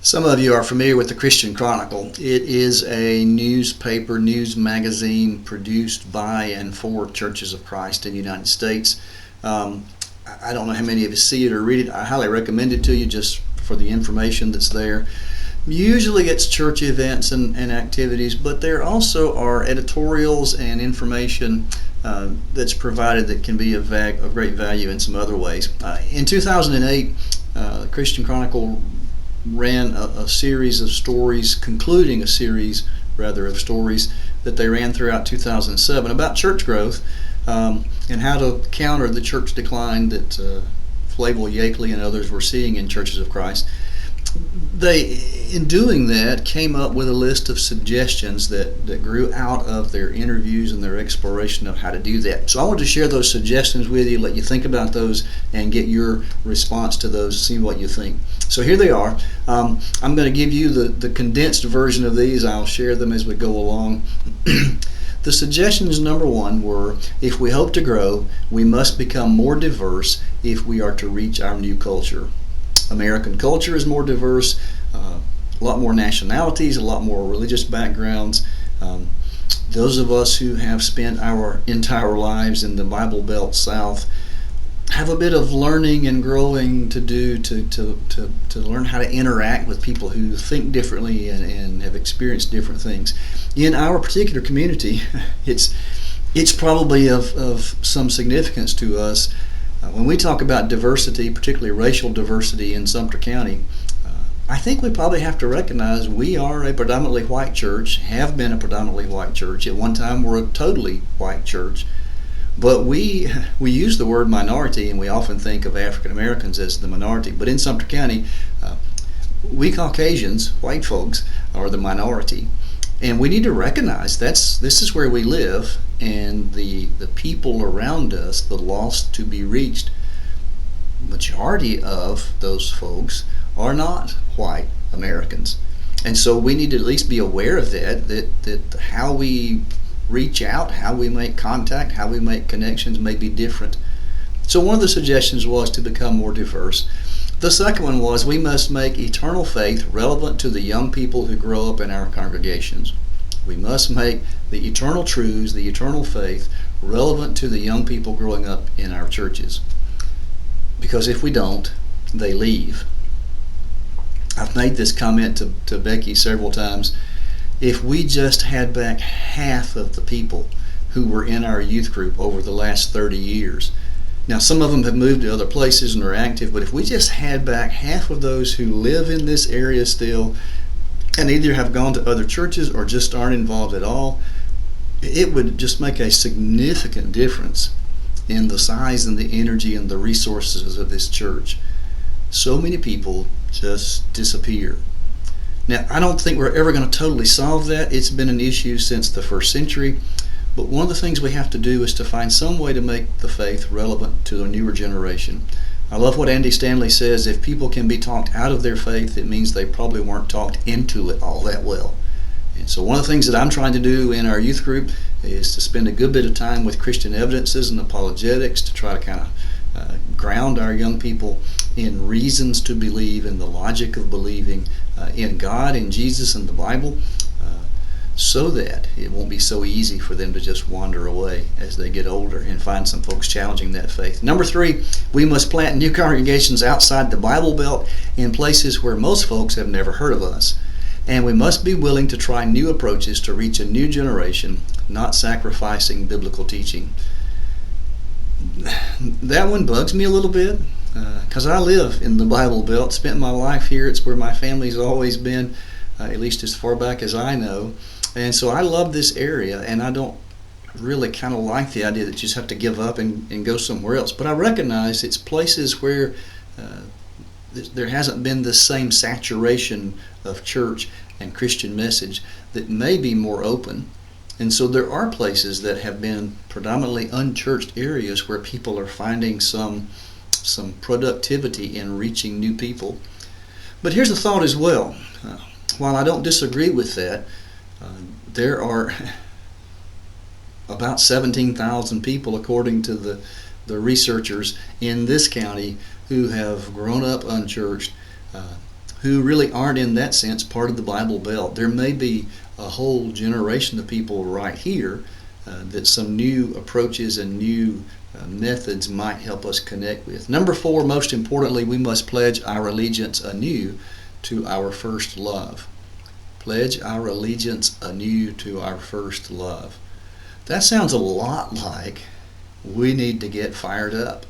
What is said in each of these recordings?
Some of you are familiar with the Christian Chronicle. It is a newspaper, news magazine produced by and for Churches of Christ in the United States. I don't know how many of you see it or read it. I highly recommend it to you just for the information that's there. Usually it's church events and activities, but there also are editorials and information that's provided that can be of great value in some other ways. In 2008, the Christian Chronicle ran a series of stories, concluding a series rather of stories that they ran throughout 2007 about church growth and how to counter the church decline that Flavel Yakeley and others were seeing in Churches of Christ. They, in doing that, came up with a list of suggestions that grew out of their interviews and their exploration of how to do that. So I want to share those suggestions with you, let you think about those, and get your response to those, see what you think. So here they are. I'm going to give you the condensed version of these. I'll share them as we go along. The suggestions, number one, were if we hope to grow, we must become more diverse if we are to reach our new culture. American culture is more diverse, a lot more nationalities, a lot more religious backgrounds. Those of us who have spent our entire lives in the Bible Belt South have a bit of learning and growing to do to learn how to interact with people who think differently and have experienced different things. In our particular community, it's probably of some significance to us. When we talk about diversity, particularly racial diversity in Sumter County, I think we probably have to recognize we are a predominantly white church, have been a predominantly white church. At one time, we're a totally white church. But we use the word minority, and we often think of African Americans as the minority. But in Sumter County, we Caucasians, white folks, are the minority. And we need to recognize this is where we live, and the people around us, the lost to be reached, majority of those folks are not white Americans. And so we need to at least be aware of that how we reach out, how we make contact, how we make connections may be different. So one of the suggestions was to become more diverse. The second one was we must make eternal faith relevant to the young people who grow up in our congregations. We must make the eternal truths, the eternal faith, relevant to the young people growing up in our churches. Because if we don't, they leave. I've made this comment to Becky several times. If we just had back half of the people who were in our youth group over the last 30 years, now some of them have moved to other places and are active, but if we just had back half of those who live in this area still and either have gone to other churches or just aren't involved at all, it would just make a significant difference in the size and the energy and the resources of this church. So many people just disappear. Now, I don't think we're ever going to totally solve that. It's been an issue since the first century. But one of the things we have to do is to find some way to make the faith relevant to a newer generation. I love what Andy Stanley says, if people can be talked out of their faith, it means they probably weren't talked into it all that well. And so one of the things that I'm trying to do in our youth group is to spend a good bit of time with Christian evidences and apologetics to try to kind of ground our young people in reasons to believe, in the logic of believing in God, in Jesus, and the Bible, so that it won't be so easy for them to just wander away as they get older and find some folks challenging that faith. Number three, we must plant new congregations outside the Bible Belt in places where most folks have never heard of us. And we must be willing to try new approaches to reach a new generation, not sacrificing biblical teaching. That one bugs me a little bit because I live in the Bible Belt, spent my life here. It's where my family's always been, at least as far back as I know. And so I love this area, and I don't really kind of like the idea that you just have to give up and go somewhere else. But I recognize it's places where there hasn't been the same saturation of church and Christian message that may be more open. And so there are places that have been predominantly unchurched areas where people are finding some productivity in reaching new people. But here's a thought as well. While I don't disagree with that, there are about 17,000 people, according to the researchers in this county, who have grown up unchurched, who really aren't in that sense part of the Bible Belt. There may be a whole generation of people right here that some new approaches and new methods might help us connect with. Number 4, most importantly, we must pledge our allegiance anew to our first love. Pledge our allegiance anew to our first love. That sounds a lot like we need to get fired up,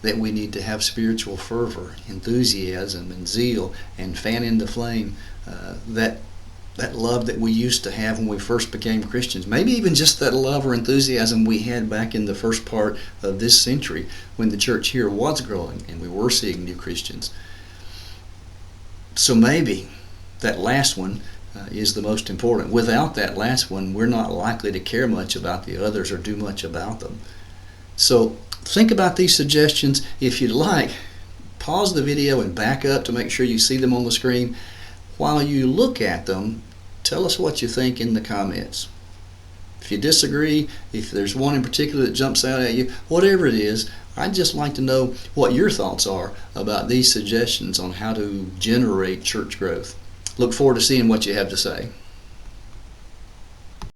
that we need to have spiritual fervor, enthusiasm, and zeal, and fan into flame that love that we used to have when we first became Christians. Maybe even just that love or enthusiasm we had back in the first part of this century when the church here was growing and we were seeing new Christians. So maybe that last one is the most important. Without that last one, we're not likely to care much about the others or do much about them. So think about these suggestions. If you'd like, pause the video and back up to make sure you see them on the screen. While you look at them, tell us what you think in the comments. If you disagree, if there's one in particular that jumps out at you, whatever it is, I'd just like to know what your thoughts are about these suggestions on how to generate church growth. Look forward to seeing what you have to say.